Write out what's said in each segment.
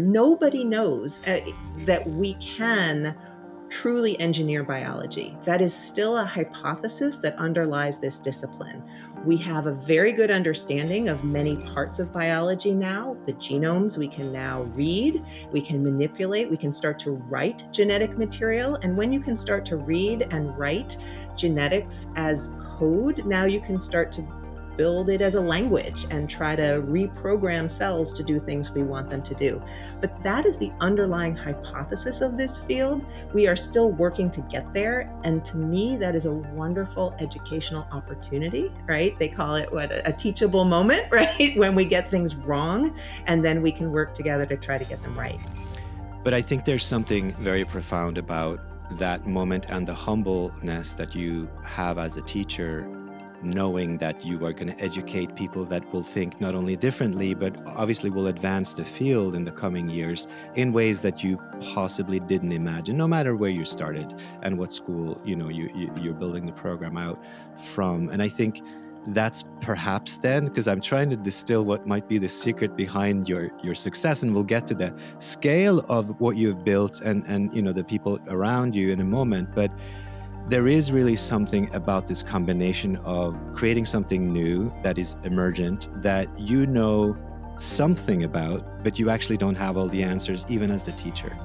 Nobody knows that we can truly engineer biology. That is still a hypothesis that underlies this discipline. We have a very good understanding of many parts of biology now. The genomes we can now read, we can manipulate, we can start to write genetic material. And when you can start to read and write genetics as code, now you can start to build it as a language and try to reprogram cells to do things we want them to do. But that is the underlying hypothesis of this field. We are still working to get there. And to me, that is a wonderful educational opportunity, right? They call it a teachable moment, right? When we get things wrong, and then we can work together to try to get them right. But I think there's something very profound about that moment and the humbleness that you have as a teacher, knowing that you are going to educate people that will think not only differently, but obviously will advance the field in the coming years in ways that you possibly didn't imagine, no matter where you started and what school you're building the program out from. And I think that's perhaps then, because I'm trying to distill what might be the secret behind your success, and we'll get to the scale of what you've built and the people around you in a moment. But there is really something about this combination of creating something new that is emergent, that you know something about, but you actually don't have all the answers, even as the teacher.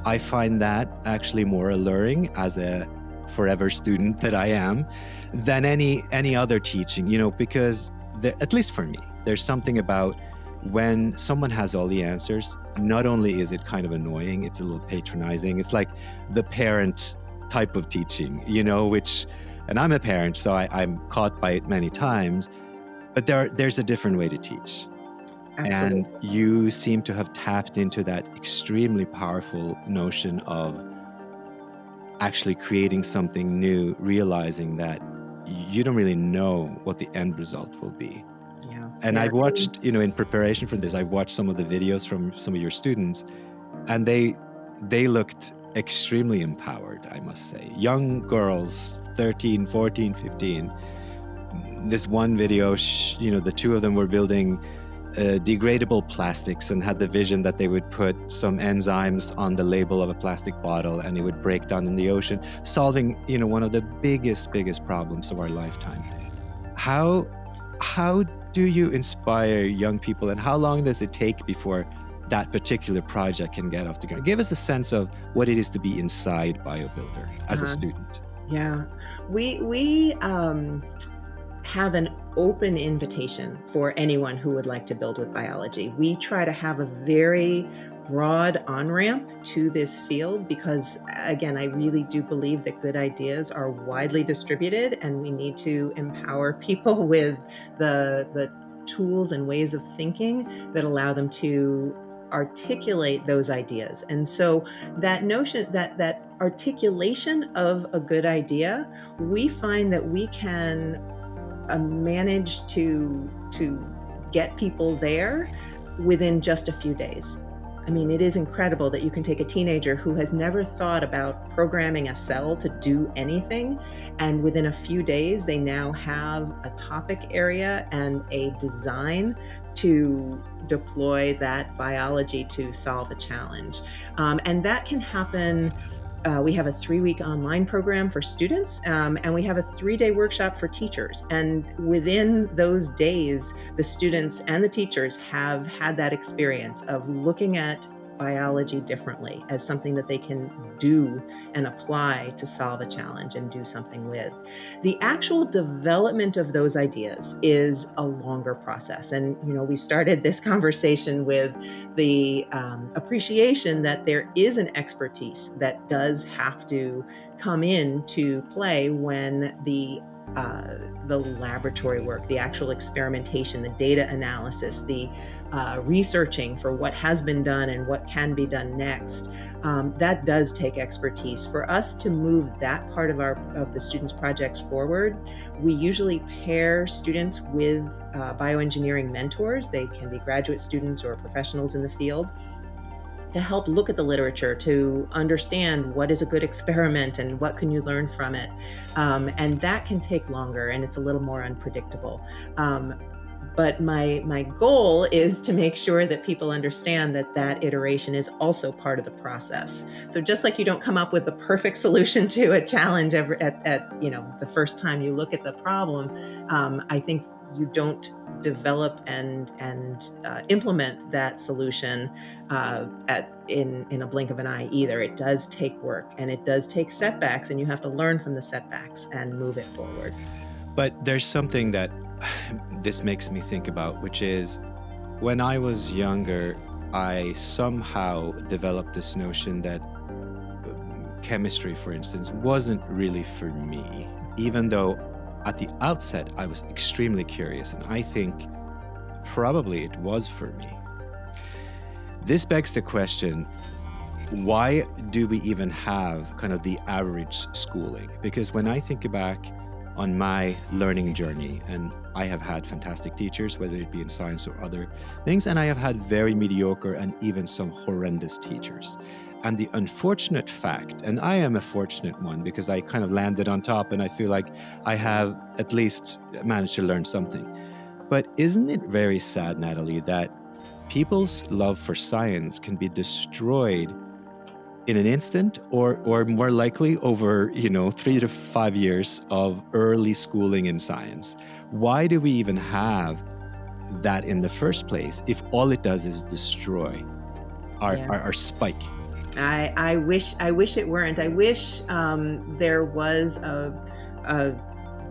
I find that actually more alluring as a forever student that I am than any other teaching, because at least for me, there's something about when someone has all the answers. Not only is it kind of annoying, it's a little patronizing. It's like the parent type of teaching, and I'm a parent, so I'm caught by it many times, but there's a different way to teach. Absolutely. And you seem to have tapped into that extremely powerful notion of actually creating something new, realizing that you don't really know what the end result will be. Yeah. And I've watched, in preparation for this, I've watched some of the videos from some of your students, and they looked extremely empowered, I must say. Young girls, 13, 14, 15. This one video, the two of them were building degradable plastics and had the vision that they would put some enzymes on the label of a plastic bottle and it would break down in the ocean, solving, one of the biggest problems of our lifetime. How do you inspire young people, and how long does it take before that particular project can get off the ground? Give us a sense of what it is to be inside BioBuilder as a student. Yeah, we have an open invitation for anyone who would like to build with biology. We try to have a very broad on-ramp to this field because, again, I really do believe that good ideas are widely distributed, and we need to empower people with the tools and ways of thinking that allow them to articulate those ideas. And so that notion, that articulation of a good idea, we find that we can manage to get people there within just a few days. I mean, it is incredible that you can take a teenager who has never thought about programming a cell to do anything, and within a few days, they now have a topic area and a design to deploy that biology to solve a challenge. And that can happen. We have a 3-week online program for students, and we have a 3-day workshop for teachers. And within those days, the students and the teachers have had that experience of looking at biology differently as something that they can do and apply to solve a challenge and do something with. The actual development of those ideas is a longer process. And, we started this conversation with the appreciation that there is an expertise that does have to come into play when the laboratory work, the actual experimentation, the data analysis, the researching for what has been done and what can be done next, that does take expertise. For us to move that part of the students' projects forward, we usually pair students with bioengineering mentors. They can be graduate students or professionals in the field. to help look at the literature, to understand what is a good experiment and what can you learn from it. And that can take longer, and it's a little more unpredictable. But my goal is to make sure that people understand that that iteration is also part of the process. So just like you don't come up with the perfect solution to a challenge at the first time you look at the problem, I think you don't develop and implement that solution in a blink of an eye either. It does take work, and it does take setbacks, and you have to learn from the setbacks and move it forward. But there's something that this makes me think about, which is when I was younger, I somehow developed this notion that chemistry, for instance, wasn't really for me, even though at the outset I was extremely curious, and I think probably it was for me. This begs the question, why do we even have kind of the average schooling? Because when I think back on my learning journey, and I have had fantastic teachers, whether it be in science or other things, and I have had very mediocre and even some horrendous teachers. And the unfortunate fact, and I am a fortunate one because I kind of landed on top and I feel like I have at least managed to learn something. But isn't it very sad, Natalie, that people's love for science can be destroyed in an instant, or more likely over 3 to 5 years of early schooling in science? Why do we even have that in the first place if all it does is destroy our spike? I wish it weren't. I wish there was a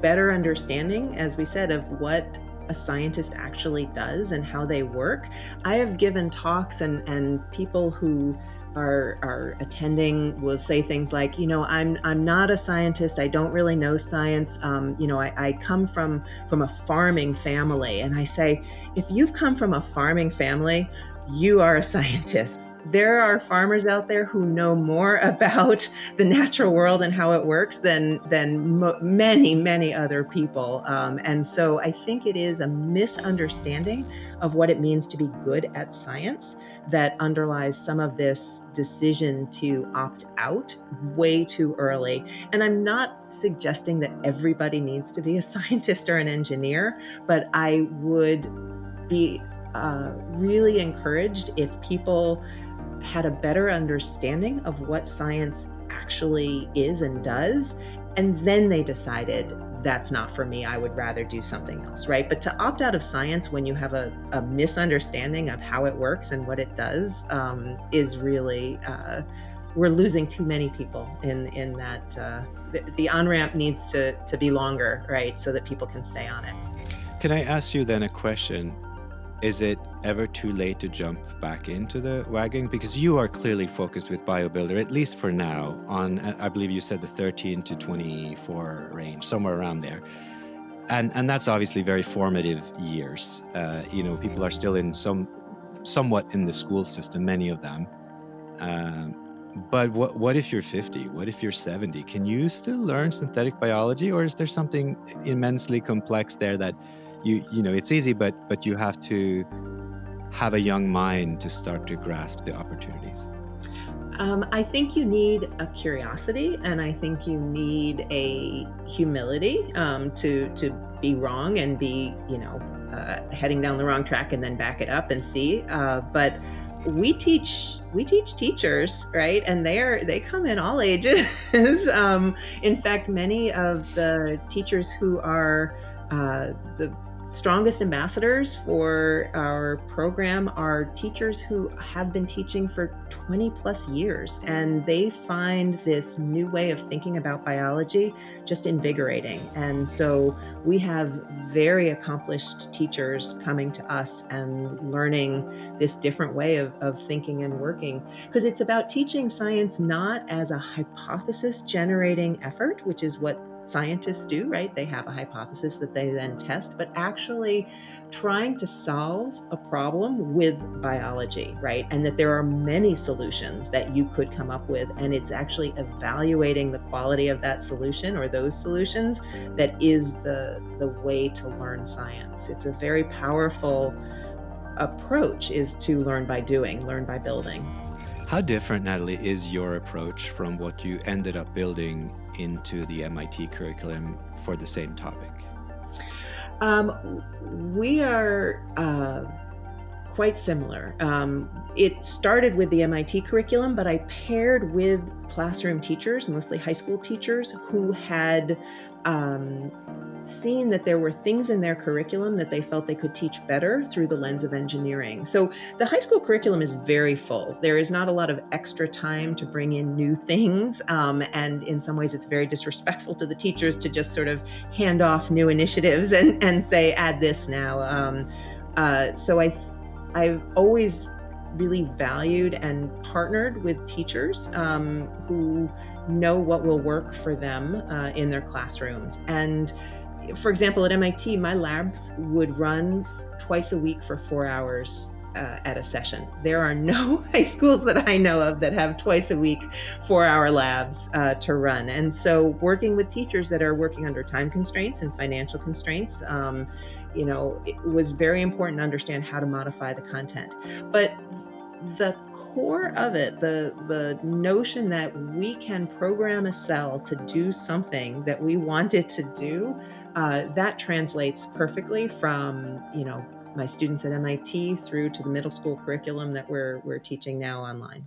better understanding, as we said, of what a scientist actually does and how they work. I have given talks, and people who are attending will say things like, I'm not a scientist. I don't really know science. I come from a farming family. And I say, if you've come from a farming family, you are a scientist. There are farmers out there who know more about the natural world and how it works than many, many other people. And so I think it is a misunderstanding of what it means to be good at science that underlies some of this decision to opt out way too early. And I'm not suggesting that everybody needs to be a scientist or an engineer, but I would be really encouraged if people had a better understanding of what science actually is and does, and then they decided, that's not for me, I would rather do something else, right? But to opt out of science when you have a misunderstanding of how it works and what it does is really, we're losing too many people in that. The on-ramp needs to be longer, right? So that people can stay on it. Can I ask you then a question? Is it ever too late to jump back into the wagon? Because you are clearly focused with BioBuilder, at least for now, on, I believe you said the 13 to 24 range, somewhere around there. And that's obviously very formative years. People are still in somewhat in the school system, many of them. But what if you're 50? What if you're 70? Can you still learn synthetic biology, or is there something immensely complex there that it's easy, but you have to have a young mind to start to grasp the opportunities? I think you need a curiosity, and I think you need a humility to be wrong and be, heading down the wrong track and then back it up and see. But we teach teachers, right? And they come in all ages. In fact, many of the teachers who are the strongest ambassadors for our program are teachers who have been teaching for 20 plus years, and they find this new way of thinking about biology just invigorating. And so we have very accomplished teachers coming to us and learning this different way of thinking and working, because it's about teaching science not as a hypothesis generating effort, which is what scientists do, right? They have a hypothesis that they then test, but actually trying to solve a problem with biology, right? And that there are many solutions that you could come up with, and it's actually evaluating the quality of that solution or those solutions that is the way to learn science. It's a very powerful approach, is to learn by doing, learn by building. How different, Natalie, is your approach from what you ended up building into the MIT curriculum for the same topic? We are quite similar. It started with the MIT curriculum, but I paired with classroom teachers, mostly high school teachers, who had seen that there were things in their curriculum that they felt they could teach better through the lens of engineering. So the high school curriculum is very full. There is not a lot of extra time to bring in new things. And in some ways, it's very disrespectful to the teachers to just sort of hand off new initiatives and say, add this now. So I've always really valued and partnered with teachers who know what will work for them in their classrooms. And for example, at MIT, my labs would run twice a week for 4 hours at a session. There are no high schools that I know of that have twice a week 4-hour labs to run. And so working with teachers that are working under time constraints and financial constraints, it was very important to understand how to modify the content. But the core of it, the notion that we can program a cell to do something that we want it to do, that translates perfectly from my students at MIT through to the middle school curriculum that we're teaching now online.